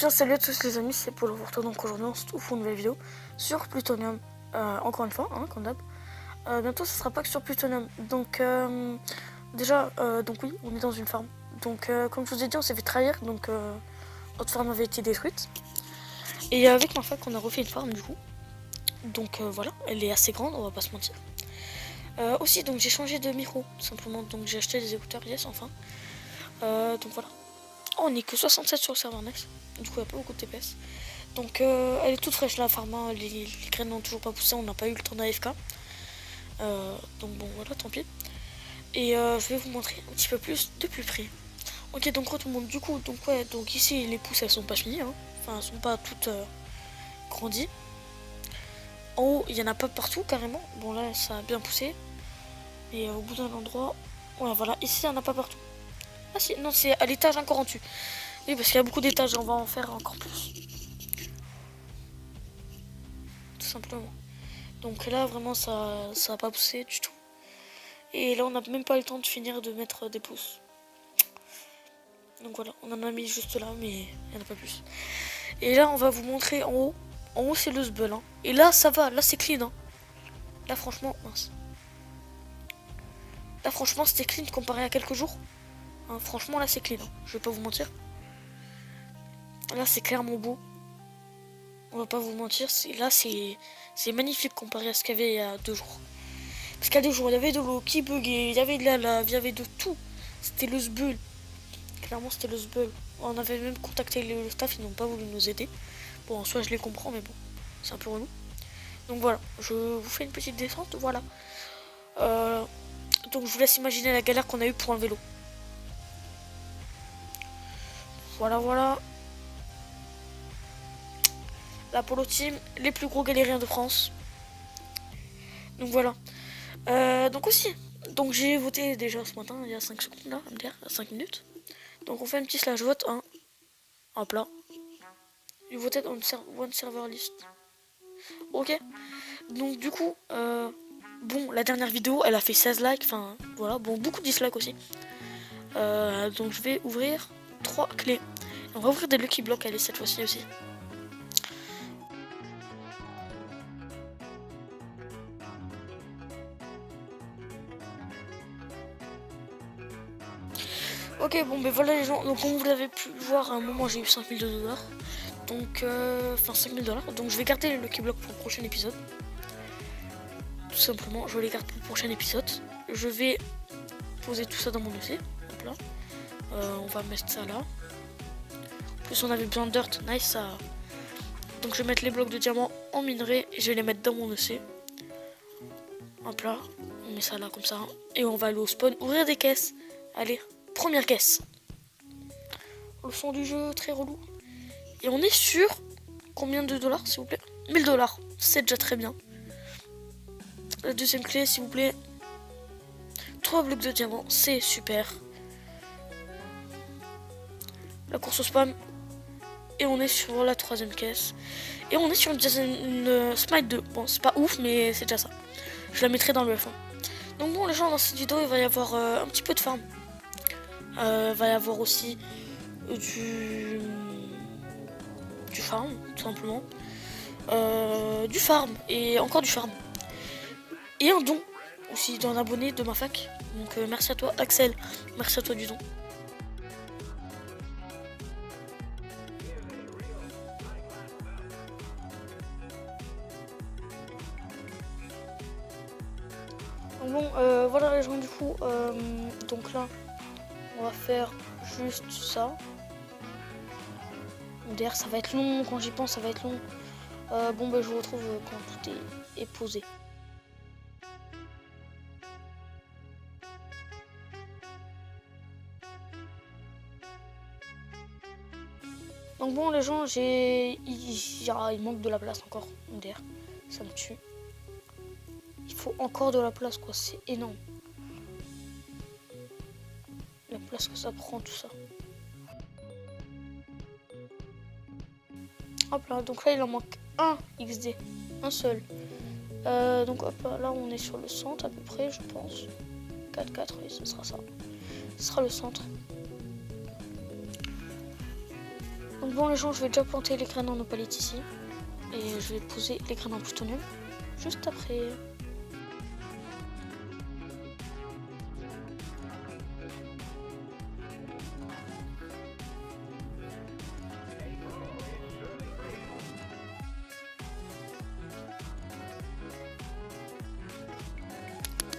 Bien salut à tous les amis, c'est Paul Vorto. Donc aujourd'hui on se trouve pour une nouvelle vidéo sur Plutonium, encore une fois, comme d'hab. Bientôt ça sera pas que sur Plutonium. Donc déjà, donc oui, on est dans une farm. Donc comme je vous ai dit, on s'est fait trahir, donc notre farm avait été détruite. Et avec ma fac on a refait une farm du coup. Donc voilà, elle est assez grande, on va pas se mentir. Aussi donc j'ai changé de micro tout simplement, donc j'ai acheté des écouteurs yes enfin. Donc voilà. Oh, on est que 67 sur le serveur Next, du coup il n'y a pas beaucoup de TPS. Donc elle est toute fraîche la farm, hein. Les graines n'ont toujours pas poussé, on n'a pas eu le temps d'AFK. Donc bon voilà, tant pis. Et je vais vous montrer un petit peu plus de plus près. Ok, donc tout le monde, du coup, donc ouais, donc ici les pousses elles sont pas finies, hein. Enfin elles sont pas toutes grandies. En haut il y en a pas partout carrément, bon là ça a bien poussé. Et au bout d'un endroit, ouais voilà, ici il n'y en a pas partout. Ah si, non c'est à l'étage encore en dessus. Oui parce qu'il y a beaucoup d'étages, on va en faire encore plus. Tout simplement. Donc là vraiment ça a pas poussé du tout. Et là on n'a même pas le temps de finir de mettre des pousses. Donc voilà, on en a mis juste là mais il n'y en a pas plus. Et là on va vous montrer en haut. En haut c'est le sbul, hein. Et là ça va, là c'est clean, hein. Là franchement, mince. Là franchement c'était clean comparé à quelques jours, hein. Franchement là c'est clean, hein. Je vais pas vous mentir. Là c'est clairement beau. On va pas vous mentir, là c'est magnifique comparé à ce qu'il y avait il y a 2 jours. Parce qu'il y a 2 jours, il y avait de l'eau qui buguait, il y avait de la lave, il y avait de tout. C'était le sbul. Clairement c'était le sbul. On avait même contacté le staff, ils n'ont pas voulu nous aider. Bon en soi je les comprends mais bon, c'est un peu relou. Donc voilà, je vous fais une petite descente, voilà. Donc je vous laisse imaginer la galère qu'on a eue pour enlever l'eau. Voilà, voilà. L'Apollo Team, les plus gros galériens de France. Donc voilà. Donc aussi, donc j'ai voté déjà ce matin, il y a 5 secondes là, à me dire, à 5 minutes. Donc on fait un petit slash vote 1. Hop là. You voted on one server list. Ok. Donc du coup, bon, la dernière vidéo, elle a fait 16 likes, enfin voilà, bon, beaucoup de dislikes aussi. Donc je vais ouvrir 3 clés. On va ouvrir des Lucky Blocks, allez, cette fois-ci aussi. Ok, bon, ben voilà les gens, donc comme vous l'avez pu voir, à un moment j'ai eu 5000 $. Donc, enfin 5000 $. Donc je vais garder les Lucky Blocks pour le prochain épisode. Tout simplement, je les garde pour le prochain épisode. Je vais poser tout ça dans mon dossier. Hop là. On va mettre ça là. En plus, on avait besoin de dirt. Nice, ça. Donc, je vais mettre les blocs de diamant en minerai et je vais les mettre dans mon dossier. Hop là. On met ça là comme ça. Et on va aller au spawn ouvrir des caisses. Allez, première caisse. Le son du jeu, très relou. Et on est sur combien de dollars, s'il vous plaît? 1000 $. C'est déjà très bien. La deuxième clé, s'il vous plaît. 3 blocs de diamant, c'est super. La course au spam. Et on est sur la troisième caisse. Et on est sur une Smite 2. Bon, c'est pas ouf, mais c'est déjà ça. Je la mettrai dans le F1. Donc bon, les gens, dans cette vidéo, il va y avoir un petit peu de farm. Il va y avoir aussi du farm, tout simplement. Du farm, et encore du farm. Et un don aussi d'un abonné de ma fac. Donc merci à toi, Axel. Merci à toi du don. Bon, voilà les gens, du coup, donc là, on va faire juste ça. D'ailleurs, ça va être long, quand j'y pense, ça va être long. Bon, ben, je vous retrouve quand tout est posé. Donc bon, les gens, il manque de la place encore. D'ailleurs, ça me tue. Il faut encore de la place, quoi, c'est énorme. La place que ça prend, tout ça. Hop là, donc là il en manque un XD, un seul. Donc hop là on est sur le centre à peu près, je pense. 4-4, oui, ce sera ça. Ce sera le centre. Donc bon les gens, je vais déjà planter les graines en opalite ici. Et je vais poser les graines en plutonium juste après.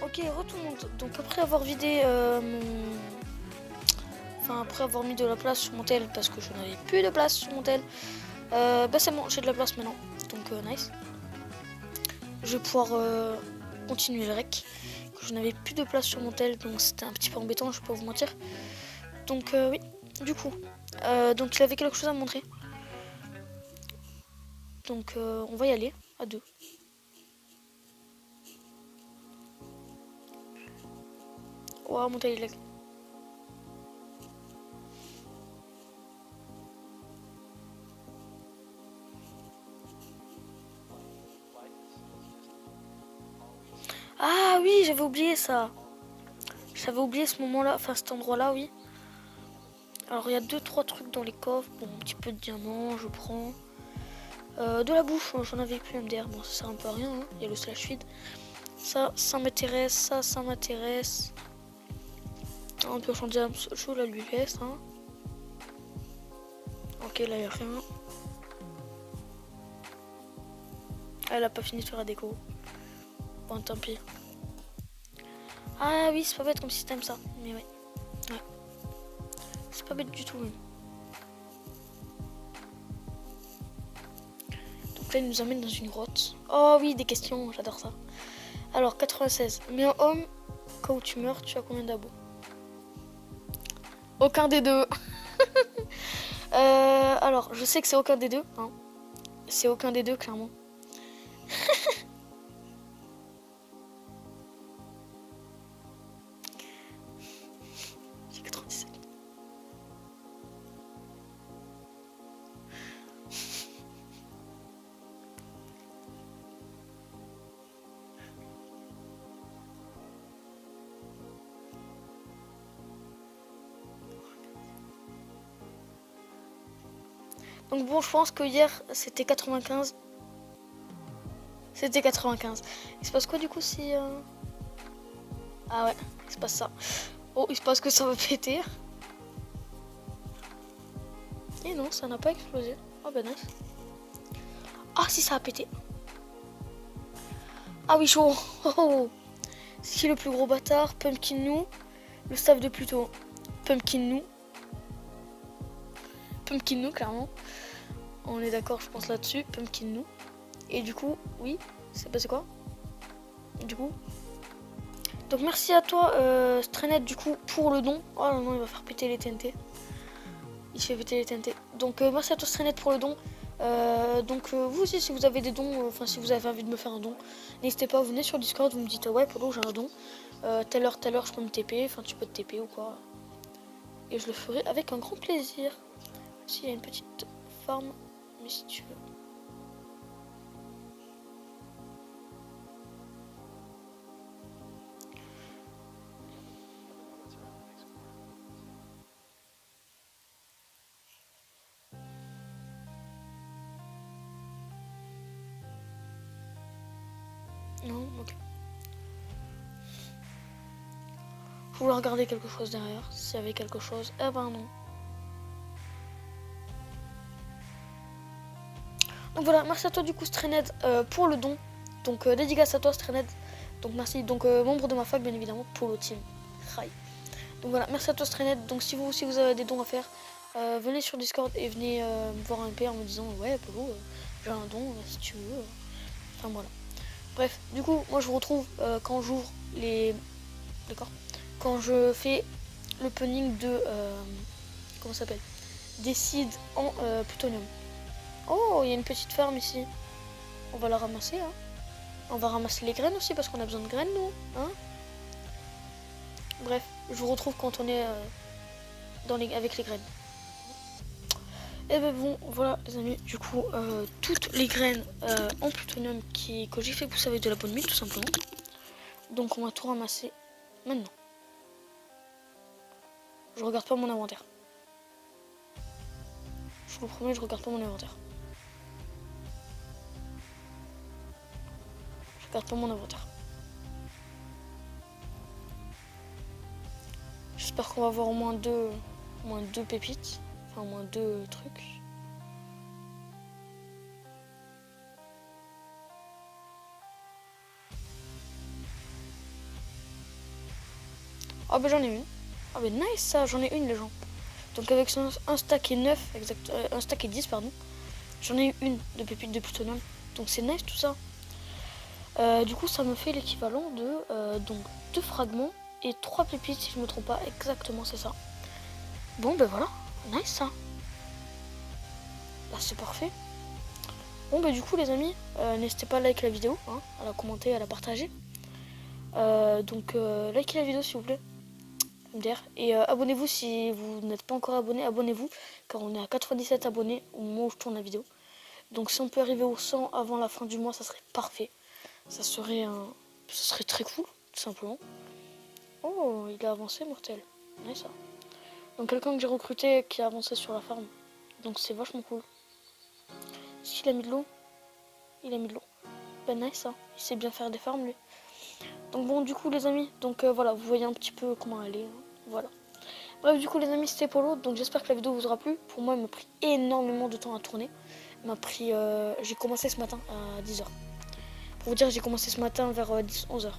Ok, tout le monde. Donc après avoir vidé Enfin après avoir mis de la place sur mon tel parce que je n'avais plus de place sur mon tel. Bah c'est bon, j'ai de la place maintenant. Donc nice. Je vais pouvoir continuer le rec. Je n'avais plus de place sur mon tel, donc c'était un petit peu embêtant, je vais pas vous mentir. Donc oui, du coup. Donc il avait quelque chose à me montrer. Donc on va y aller à deux. Waouh, mon tel il lag. Ah oui, j'avais oublié ça. J'avais oublié ce moment-là, enfin cet endroit-là, oui. Alors il y a 2-3 trucs dans les coffres. Bon, un petit peu de diamants, je prends. De la bouffe, j'en avais plus MDR. Bon, ça sert un peu à rien. Hein. Il y a le slash feed. Ça m'intéresse. Ça m'intéresse. Un peu changer chaud, là, lui laisse. Hein. Ok, là, il n'y a rien. Elle a pas fini de faire la déco. Bon, tant pis. Ah oui, c'est pas bête comme système, ça. Mais ouais. Ouais. C'est pas bête du tout, même. Donc là, il nous emmène dans une grotte. Oh oui, des questions, j'adore ça. Alors, 96. Mais en homme, quand où tu meurs, tu as combien d'abos? Aucun des deux. Alors, je sais que c'est aucun des deux. Hein. C'est aucun des deux, clairement. J'ai 97. Donc bon, je pense que hier, c'était 95. C'était 95. Il se passe quoi, du coup, si... Ah ouais, il se passe ça. Oh, il se passe que ça va péter. Et non, ça n'a pas explosé. Oh bah nice. Ah si, ça a pété. Ah oui, chaud. Oh, oh. C'est qui le plus gros bâtard? Pumpkin nous. Le staff de Pluto. Pumpkin nous. Pumpkin nous, clairement. On est d'accord, je pense là-dessus. Pumpkin nous. Et du coup, oui, c'est passé quoi? Du coup. Donc merci à toi, Strenet, du coup, pour le don. Oh non, il va faire péter les TNT. Il fait péter les TNT. Donc merci à toi, Strenet, pour le don. Vous aussi, si vous avez des dons, enfin si vous avez envie de me faire un don, n'hésitez pas, vous venez sur Discord, vous me dites ouais Polo, j'ai un don, telle heure je peux me TP, enfin tu peux te TP ou quoi, et je le ferai avec un grand plaisir. S'il y a une petite farm, mais si tu veux. Non, ok. Je voulais regarder quelque chose derrière, s'il y avait quelque chose, eh ben non. Donc voilà, merci à toi du coup Strened pour le don. Donc dédicace à toi Strened. Donc merci, donc membre de ma fac bien évidemment, Polo Team. Rai. Donc voilà, merci à toi Strened. Donc si vous aussi vous avez des dons à faire, venez sur Discord et venez me voir un P en me disant ouais Polo, j'ai un don si tu veux. Enfin voilà. Bref, du coup moi je vous retrouve quand j'ouvre les... D'accord. Quand je fais l'opening de... comment ça s'appelle? Des seeds en plutonium. Oh, il y a une petite ferme ici. On va la ramasser, hein. On va ramasser les graines aussi parce qu'on a besoin de graines, nous. Hein. Bref, je vous retrouve quand on est avec les graines. Et ben bon, voilà les amis, du coup, toutes les graines en plutonium que j'ai fait pousser avec de la bonne mine, tout simplement. Donc on va tout ramasser maintenant. Je regarde pas mon inventaire. Je je vous promets, je regarde pas mon inventaire. Je regarde pas mon inventaire. J'espère qu'on va avoir au moins deux pépites. Enfin, au moins 2 trucs. Ah bah j'en ai une. Ah bah nice ça, j'en ai une les gens. Donc avec un stack et 9, un stack et 10 pardon. J'en ai eu une de pépites de plutonium. Donc c'est nice tout ça. Du coup ça me fait l'équivalent de donc 2 fragments et 3 pépites si je me trompe pas. Exactement c'est ça. Bon ben voilà, nice ça. Là c'est parfait. Bon bah du coup les amis, n'hésitez pas à liker la vidéo, hein, à la commenter, à la partager. Donc likez la vidéo s'il vous plaît. MDR. Et abonnez-vous si vous n'êtes pas encore abonné, abonnez-vous car on est à 97 abonnés au moment où je tourne la vidéo. Donc si on peut arriver au 100 avant la fin du mois, ça serait parfait. Ça serait très cool, tout simplement. Oh, il a avancé, mortel. Nice ça. Donc quelqu'un que j'ai recruté qui a avancé sur la farm. Donc c'est vachement cool. Est-ce qu'il a mis de l'eau? Il a mis de l'eau. Ben nice ça. Il sait bien faire des farms lui. Donc bon du coup les amis, donc voilà, vous voyez un petit peu comment elle est. Hein. Voilà. Bref du coup les amis c'était Polo, donc j'espère que la vidéo vous aura plu. Pour moi il m'a pris énormément de temps à tourner. M'a pris, j'ai commencé ce matin à 10h. Pour vous dire j'ai commencé ce matin vers 11h.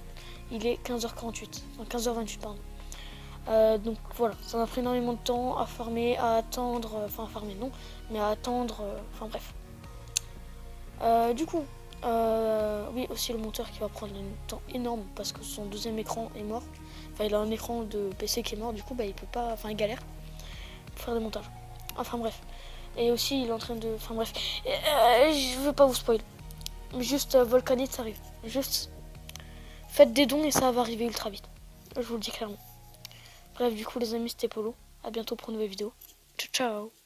Il est 15h48, enfin 15h28 pardon. Donc voilà, ça m'a pris énormément de temps à farmer, à attendre, enfin farmer non, mais à attendre, enfin bref. Du coup, oui aussi le monteur qui va prendre un temps énorme parce que son deuxième écran est mort. Enfin il a un écran de PC qui est mort, du coup bah il peut pas, enfin il galère pour faire des montages. Enfin bref. Et aussi il est en train de, enfin bref, je veux pas vous spoil. Mais juste Volcanite ça arrive. Juste faites des dons et ça va arriver ultra vite. Je vous le dis clairement. Bref du coup les amis c'était Polo. À bientôt pour une nouvelle vidéo. Ciao ciao.